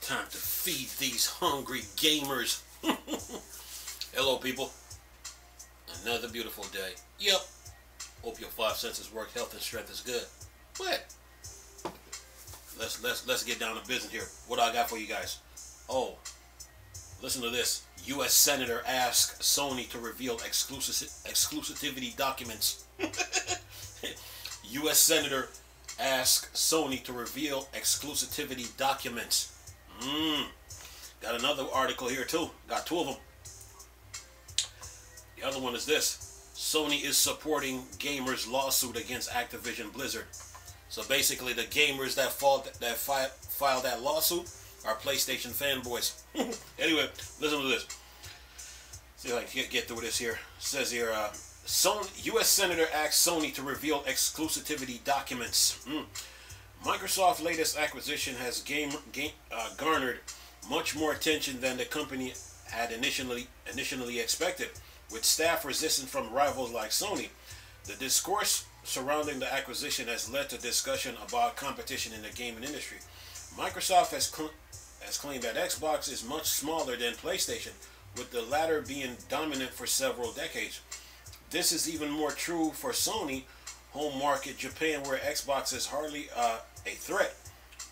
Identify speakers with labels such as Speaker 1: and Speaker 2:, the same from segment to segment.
Speaker 1: Time to feed these hungry gamers. Hello, people. Another beautiful day. Yep. Hope your five senses work. Health and strength is good. But let's get down to business here. What I got for you guys? Oh, listen to this. U.S. Senator asks Sony to reveal exclusivity documents. U.S. Senator asks Sony to reveal exclusivity documents. Got another article here too. Got two of them. The other one is this. Sony is supporting gamers' lawsuit against Activision Blizzard. So basically the gamers that filed that lawsuit are PlayStation fanboys. Anyway, listen to this. See if I can get through this here. It says here, U.S. Senator asks Sony to reveal exclusivity documents. Microsoft's latest acquisition has garnered much more attention than the company had initially expected, with staff resistance from rivals like Sony. The discourse surrounding the acquisition has led to discussion about competition in the gaming industry. Microsoft has claimed that Xbox is much smaller than PlayStation, with the latter being dominant for several decades. This is even more true for Sony home market Japan, where Xbox is hardly a threat.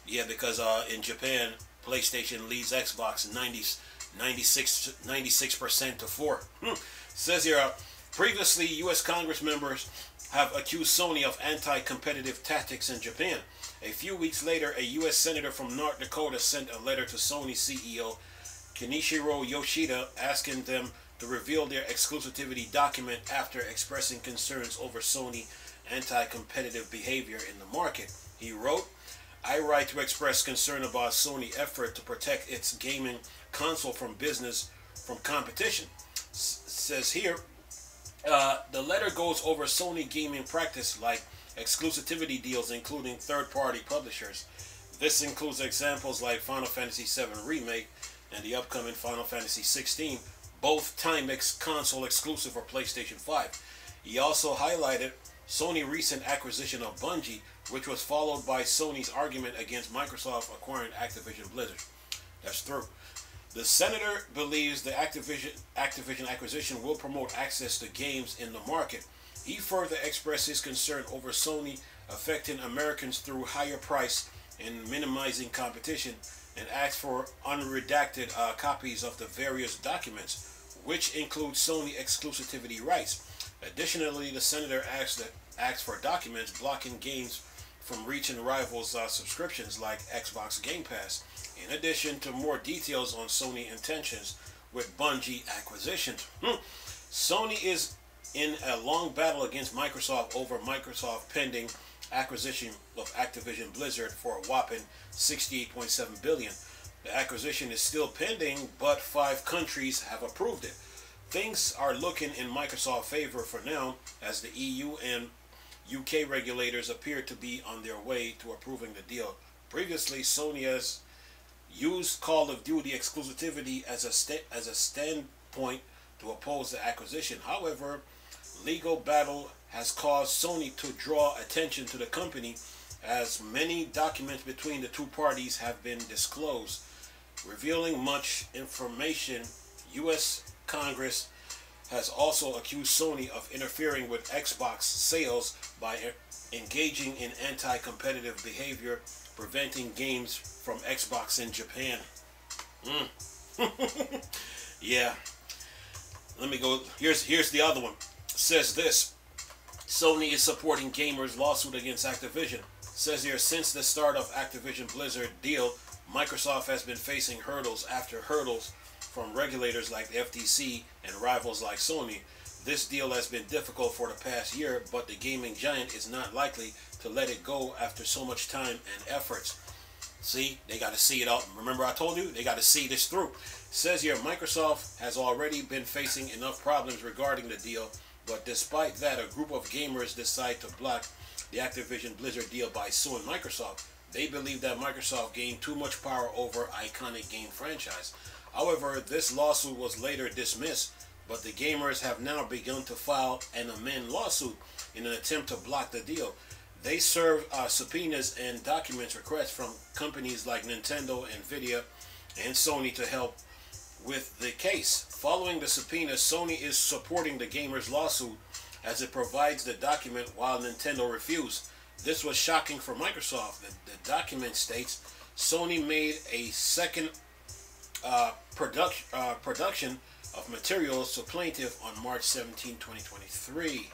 Speaker 1: Yeah, because in Japan, PlayStation leads Xbox 96% to 4. Says here, previously U.S. Congress members have accused Sony of anti-competitive tactics in Japan. A few weeks later, a U.S. senator from North Dakota sent a letter to Sony CEO Kenichiro Yoshida asking them to reveal their exclusivity document after expressing concerns over Sony anti-competitive behavior in the market. He wrote, "I write to express concern about Sony's effort to protect its gaming console from competition." Says here, the letter goes over Sony gaming practice like exclusivity deals including third-party publishers. This includes examples like Final Fantasy VII Remake and the upcoming Final Fantasy XVI, both Timex console exclusive for PlayStation 5. He also highlighted Sony's recent acquisition of Bungie, which was followed by Sony's argument against Microsoft acquiring Activision Blizzard. That's true. The senator believes the Activision acquisition will promote access to games in the market. He further expressed his concern over Sony affecting Americans through higher price and minimizing competition, and asked for unredacted copies of the various documents, which include Sony exclusivity rights. Additionally, the senator asked for documents blocking games from reaching rivals' subscriptions like Xbox Game Pass, in addition to more details on Sony intentions with Bungie acquisition. Sony is in a long battle against Microsoft over Microsoft pending acquisition of Activision Blizzard for a whopping $68.7 billion. The acquisition is still pending, but 5 countries have approved it. Things are looking in Microsoft's favor for now, as the EU and UK regulators appear to be on their way to approving the deal. Previously, Sony has used Call of Duty exclusivity as a standpoint to oppose the acquisition. However, legal battle has caused Sony to draw attention to the company, as many documents between the two parties have been disclosed, revealing much information. U.S. Congress has also accused Sony of interfering with Xbox sales by engaging in anti-competitive behavior, preventing games from Xbox in Japan. Yeah. Let me go. Here's the other one. It says this. Sony is supporting gamers' lawsuit against Activision. It says here, since the start of Activision Blizzard deal, Microsoft has been facing hurdles after hurdles from regulators like the FTC and rivals like Sony. This deal has been difficult for the past year, but the gaming giant is not likely to let it go after so much time and efforts. See, they got to see it out. Remember I told you, they got to see this through. It says here, Microsoft has already been facing enough problems regarding the deal, but despite that, a group of gamers decide to block the Activision Blizzard deal by suing Microsoft. They believe that Microsoft gained too much power over iconic game franchise. However, this lawsuit was later dismissed, but the gamers have now begun to file an amend lawsuit in an attempt to block the deal. They serve subpoenas and documents requests from companies like Nintendo, Nvidia, and Sony to help with the case. Following the subpoena, Sony is supporting the gamers' lawsuit as it provides the document while Nintendo refused. This was shocking for Microsoft. The document states Sony made a second production of materials to plaintiff on March 17, 2023.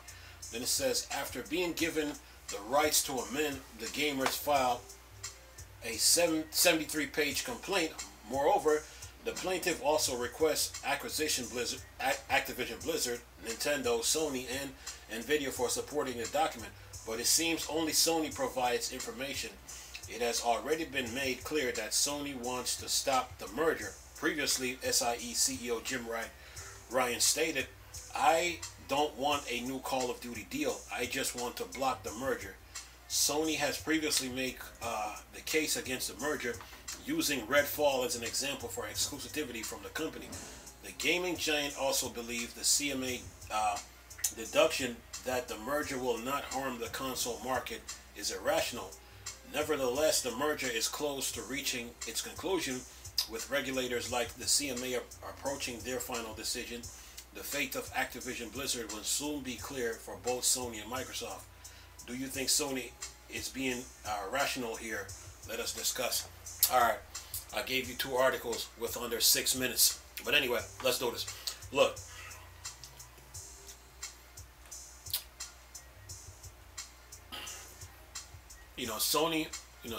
Speaker 1: Then it says, after being given the rights to amend, the gamers filed a 73-page complaint. Moreover, the plaintiff also requests Activision Blizzard, Nintendo, Sony, and Nvidia for supporting the document. But it seems only Sony provides information. It has already been made clear that Sony wants to stop the merger. Previously, SIE CEO Jim Ryan stated, "I don't want a new Call of Duty deal. I just want to block the merger." Sony has previously made the case against the merger, using Redfall as an example for exclusivity from the company. The gaming giant also believes the CMA deduction that the merger will not harm the console market is irrational. Nevertheless, the merger is close to reaching its conclusion, with regulators like the CMA approaching their final decision. The fate of Activision Blizzard will soon be clear for both Sony and Microsoft. Do you think Sony is being rational here? Let us discuss. Alright, I gave you 2 articles with under 6 minutes. But anyway, let's do this. Look.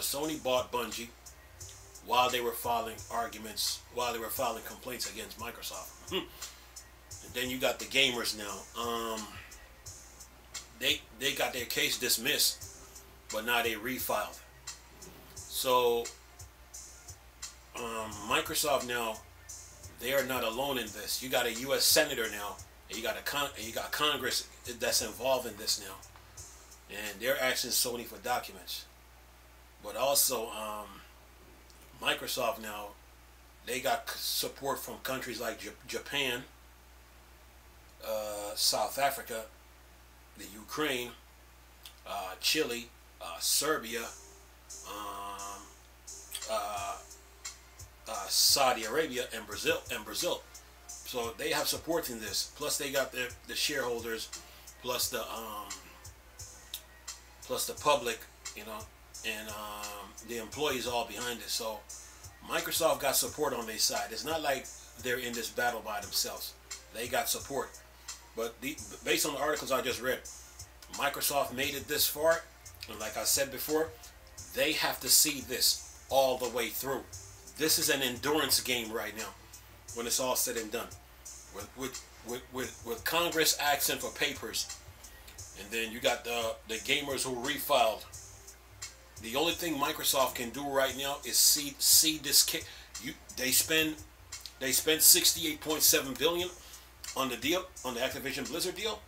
Speaker 1: Sony bought Bungie while they were filing complaints against Microsoft. And then you got the gamers now. They got their case dismissed, but now they refiled. So Microsoft now, they are not alone in this. You got a U.S. senator now, and you got Congress that's involved in this now, and they're asking Sony for documents. But also, Microsoft now, they got support from countries like Japan, South Africa, the Ukraine, Chile, Serbia, Saudi Arabia, and Brazil. So they have support in this. Plus they got the shareholders, plus the public, and the employees all behind it. So Microsoft got support on their side. It's not like they're in this battle by themselves. They got support. But based on the articles I just read, Microsoft made it this far, and like I said before, they have to see this all the way through. This is an endurance game right now, when it's all said and done. With Congress asking for papers, and then you got the gamers who refiled. The only thing Microsoft can do right now is see this case. They spend $68.7 billion on the deal, on the Activision Blizzard deal.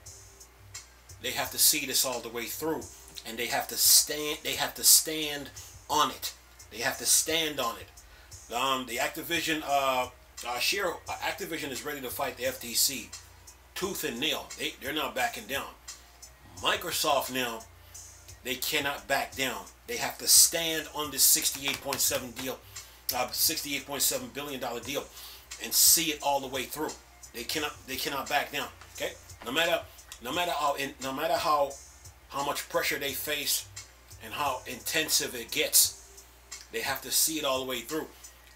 Speaker 1: They have to see this all the way through, and they have to stand on it. They have to stand on it. The Activision Activision is ready to fight the FTC tooth and nail. They're not backing down. Microsoft now, they cannot back down. They have to stand on this $68.7 billion deal, and see it all the way through. They cannot back down. Okay, no matter how much pressure they face and how intensive it gets, they have to see it all the way through.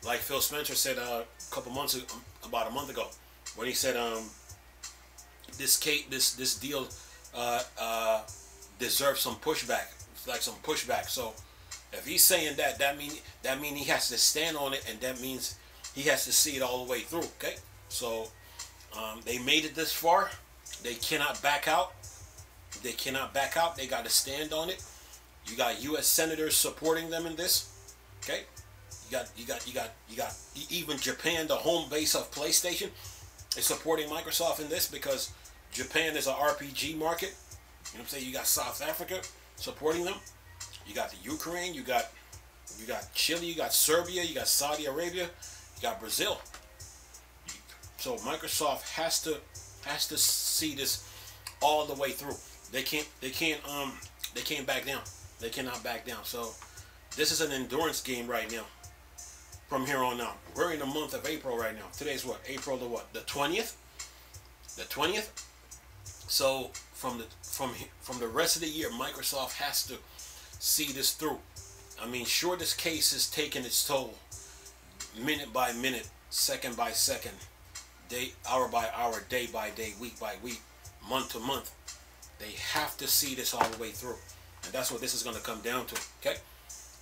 Speaker 1: Like Phil Spencer said about a month ago, when he said this deal deserves some pushback, like some pushback. So if he's saying that mean he has to stand on it, and that means he has to see it all the way through. Okay, so they made it this far. They cannot back out. They cannot back out. They got to stand on it. You got U.S. senators supporting them in this. Okay, you got even Japan, the home base of PlayStation, is supporting Microsoft in this, because Japan is an RPG market. You know what I'm saying? You got South Africa supporting them. You got the Ukraine. You got Chile. You got Serbia. You got Saudi Arabia. You got Brazil. So Microsoft has to see this all the way through. They can't back down. They cannot back down. So this is an endurance game right now. From here on out, we're in the month of April right now. Today's what? April the what? The 20th. The 20th. So from the rest of the year, Microsoft has to see this through. I mean, sure, this case is taking its toll, minute by minute, second by second, day, hour by hour, day by day, week by week, month to month. They have to see this all the way through, and that's what this is going to come down to. Okay,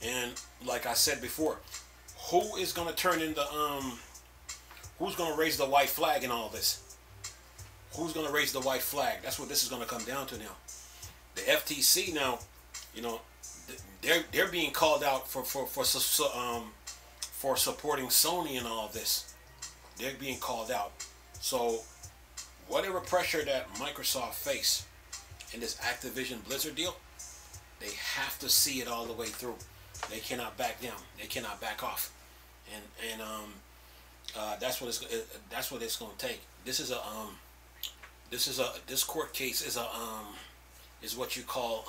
Speaker 1: and like I said before, who is going to turn in the who's going to raise the white flag in all this? Who's going to raise the white flag? That's what this is going to come down to now. The FTC now, you know, they're being called out for supporting Sony and all this. They're being called out. So whatever pressure that Microsoft face in this Activision Blizzard deal, they have to see it all the way through. They cannot back down. They cannot back off. And that's what it's going to take. This court case is what you call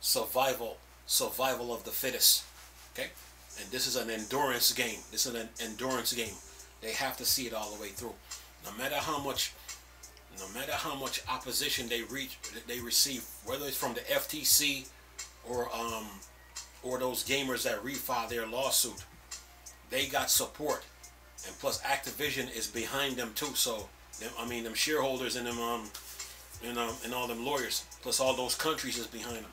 Speaker 1: survival of the fittest. Okay, and this is an endurance game. This is an endurance game. They have to see it all the way through. No matter how much opposition they receive, whether it's from the FTC or those gamers that refile their lawsuit, they got support, and plus Activision is behind them too. So I mean, them shareholders and them and all them lawyers, plus all those countries is behind them.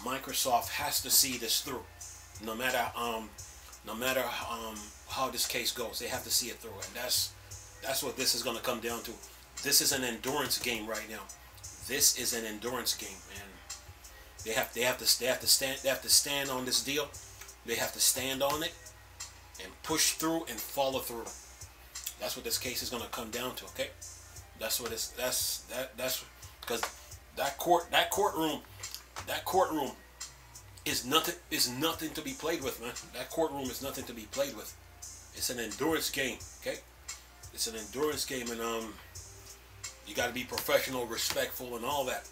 Speaker 1: Microsoft has to see this through, no matter how this case goes. They have to see it through, and that's what this is going to come down to. This is an endurance game right now. This is an endurance game, and they have to stand on this deal. They have to stand on it and push through and follow through. That's what this case is going to come down to. Okay, that's because that courtroom is nothing to be played with, man. That courtroom is nothing to be played with. It's an endurance game. Okay, it's an endurance game, and you got to be professional, respectful, and all that.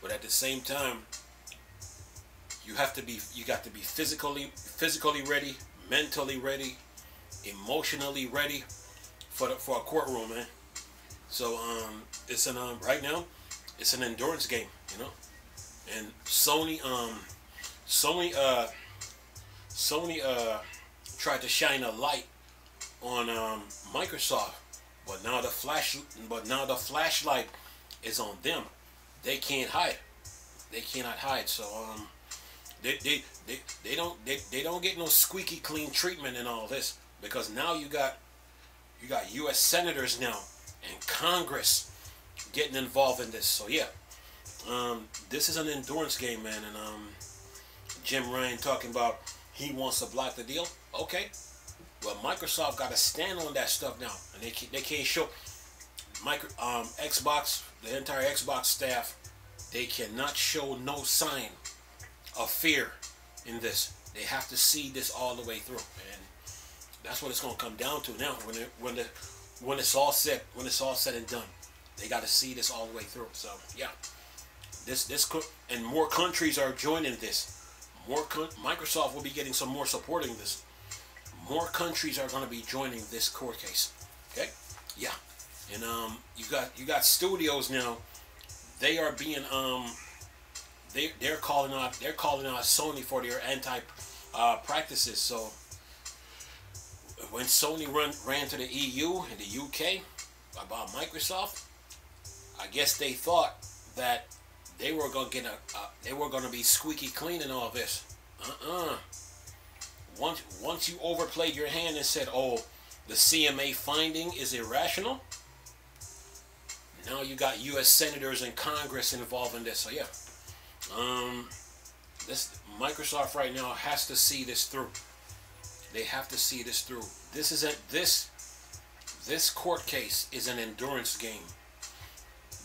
Speaker 1: But at the same time, you got to be physically ready, mentally ready, emotionally ready for a courtroom, man. So it's an right now, it's an endurance game, you know. And Sony tried to shine a light on Microsoft, but now the flashlight is on them. They can't hide. They cannot hide. So they don't get no squeaky clean treatment and all this, because now you got U.S. senators now and Congress getting involved in this. So yeah, this is an endurance game, man. And Jim Ryan talking about he wants to block the deal. Okay, well, Microsoft got to stand on that stuff now, and they can't show Xbox, the entire Xbox staff, they cannot show no sign of fear in this. They have to see this all the way through, and that's what it's going to come down to now. When it's all said and done, they got to see this all the way through. So yeah, and more countries are joining this. Microsoft will be getting some more support in this. More countries are going to be joining this court case. Okay, yeah, and you got studios now. They are being they're calling out Sony for their anti practices. So when Sony ran to the EU and the UK about Microsoft, I guess they thought that they were going to be squeaky clean in all this. Once you overplayed your hand and said, "Oh, the CMA finding is irrational," now you got U.S. senators and Congress involved in this. So yeah, this Microsoft right now has to see this through. They have to see this through. This court case is an endurance game.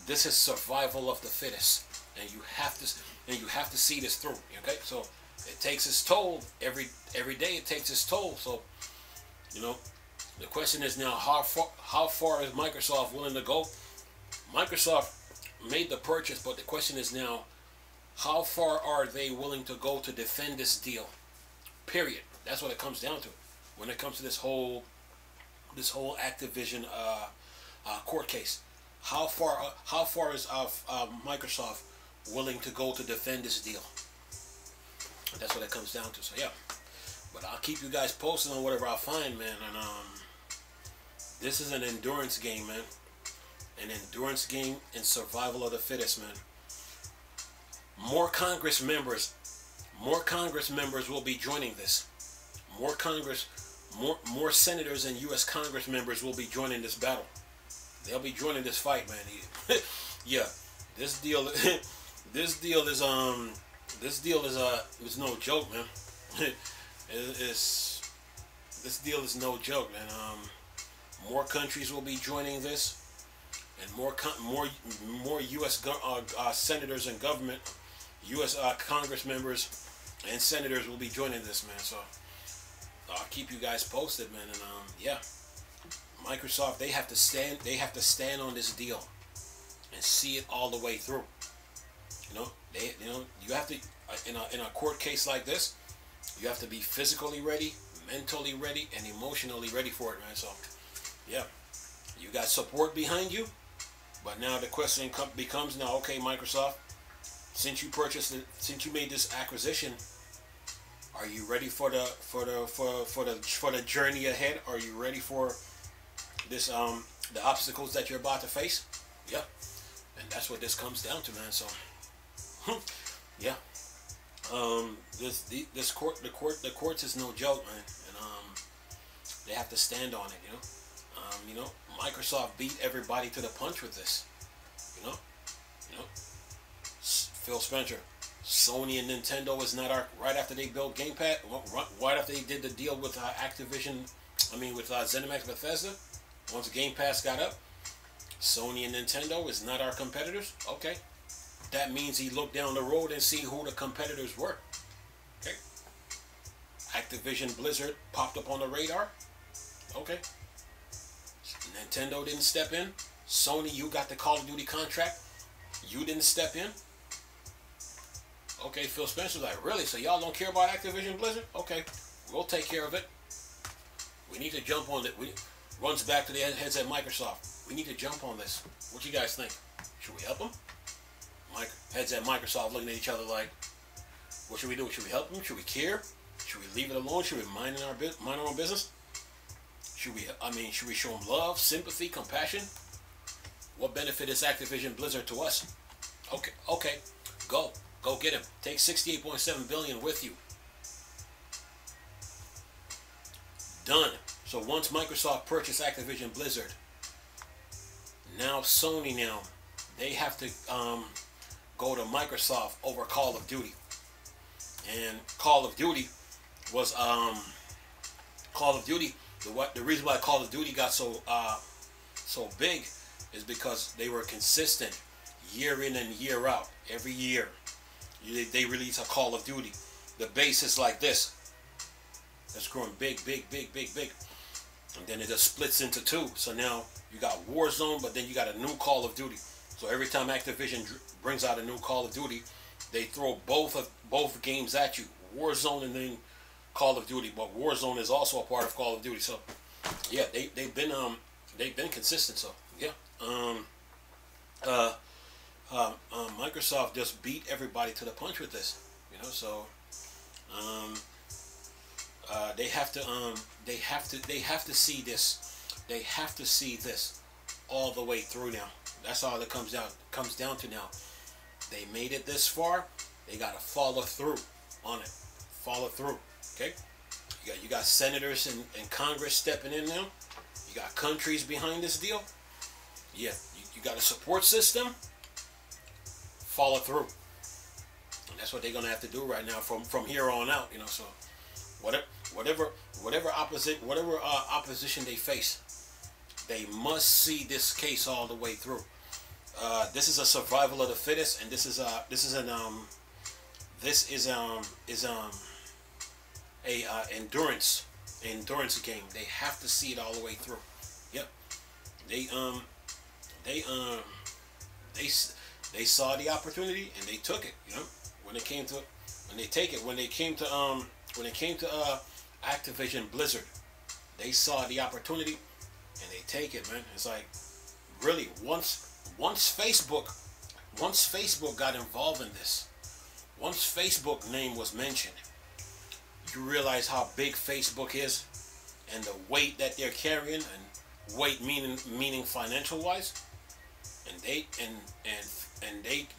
Speaker 1: This is survival of the fittest, and you have to see this through. Okay, so it takes its toll every day. It takes its toll. So you know, the question is now, how far is Microsoft willing to go? Microsoft made the purchase, but the question is now, How far are they willing to go to defend this deal? Period. That's what it comes down to. When it comes to this whole Activision court case, how far is Microsoft willing to go to defend this deal? That's what it comes down to. So yeah, but I'll keep you guys posted on whatever I find, man. And this is an endurance game, man. An endurance game and survival of the fittest, man. More Congress members will be joining this. More senators and U.S. Congress members will be joining this battle. They'll be joining this fight, man. Yeah, this deal is no joke, man. This deal is no joke, man. More countries will be joining this, and more U.S. senators and government, U.S. Congress members and senators will be joining this, man. So I'll keep you guys posted, man. And yeah, Microsoft, they have to stand on this deal and see it all the way through. You have to in a court case like this, you have to be physically ready, mentally ready, and emotionally ready for it, man. So yeah, you got support behind you, but now the question becomes now, okay, Microsoft, since you made this acquisition, are you ready for the journey ahead? Are you ready for this the obstacles that you're about to face? Yeah, and that's what this comes down to, man. So yeah, the courts is no joke, man, and they have to stand on it, Microsoft beat everybody to the punch with this, Phil Spencer, Sony and Nintendo is not right after they built Game Pass, right after they did the deal with Activision, with ZeniMax Bethesda. Once Game Pass got up, Sony and Nintendo is not our competitors. Okay, that means he looked down the road and see who the competitors were. Okay, Activision Blizzard popped up on the radar. Okay, Nintendo didn't step in. Sony, you got the Call of Duty contract. You didn't step in. Okay, Phil Spencer's like, really? So y'all don't care about Activision Blizzard? Okay, we'll take care of it. We need to jump on it. Runs back to the heads at Microsoft. We need to jump on this. What you guys think? Should we help them? Heads at Microsoft looking at each other like, what should we do? Should we help them? Should we care? Should we leave it alone? Should we mind our own business? Should we show them love, sympathy, compassion? What benefit is Activision Blizzard to us? Okay, go get him. Take 68.7 billion with you. Done. So once Microsoft purchased Activision Blizzard, now Sony they have to go to Microsoft over Call of Duty. And Call of Duty was the reason why Call of Duty got so big is because they were consistent year in and year out. Every year they release a Call of Duty. The base is like this. It's growing big. And then it just splits into two. So now you got Warzone, but then you got a new Call of Duty. So every time Activision brings out a new Call of Duty, they throw both games at you. Warzone and then Call of Duty. But Warzone is also a part of Call of Duty. So yeah, they've been consistent. So yeah. Microsoft just beat everybody to the punch with this, So they have to see this. They have to see this all the way through now. That's all it comes down to now. They made it this far. They gotta follow through on it. Follow through. Okay. You got senators and Congress stepping in now. You got countries behind this deal. Yeah. You got a support system. Follow through. And that's what they're gonna have to do right now from here on out. So whatever opposition they face, they must see this case all the way through. This is a survival of the fittest, and this is endurance game. They have to see it all the way through. Yep. They saw the opportunity and they took it. when it came to Activision Blizzard, they saw the opportunity and they take it, man. It's like, really, once Facebook got involved in this, once Facebook name was mentioned, you realize how big Facebook is and the weight that they're carrying, and weight meaning financial wise. And they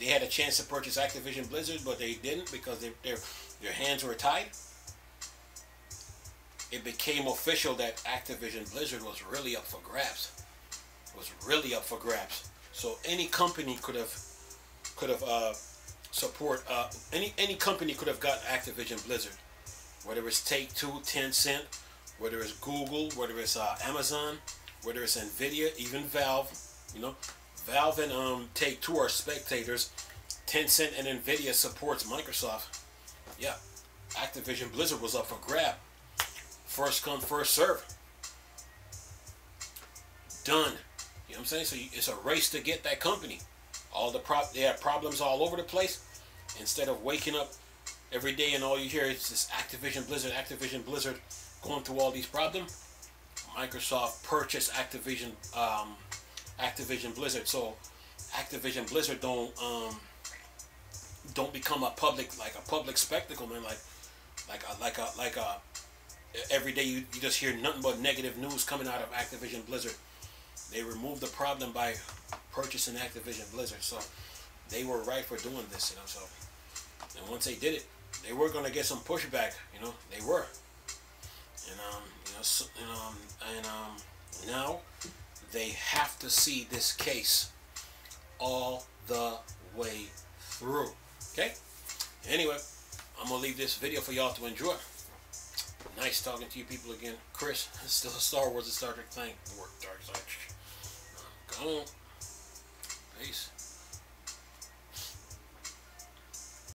Speaker 1: had a chance to purchase Activision Blizzard, but they didn't because their hands were tied. It became official that Activision Blizzard was really up for grabs. So any company could have any company could have gotten Activision Blizzard, whether it's Take-Two, Tencent, whether it's Google, whether it's Amazon, whether it's Nvidia, even Valve. You know, Valve and Take-Two are spectators. Tencent and Nvidia supports Microsoft. Yeah, Activision Blizzard was up for grab. First come, first serve. Done. You know what I'm saying? So it's a race to get that company. They have problems all over the place. Instead of waking up every day and all you hear is this Activision Blizzard going through all these problems, Microsoft purchased Activision Blizzard. So Activision Blizzard don't become a public spectacle, man. Like every day you just hear nothing but negative news coming out of Activision Blizzard. They removed the problem by purchasing Activision Blizzard, so they were right for doing this, you know. So, and once they did it, they were gonna get some pushback, you know. They were, and now they have to see this case all the way through. Okay. Anyway, I'm gonna leave this video for y'all to enjoy. Nice talking to you people again. Chris, still a Star Wars and Star Trek thing. Work dark side. Go on. Peace.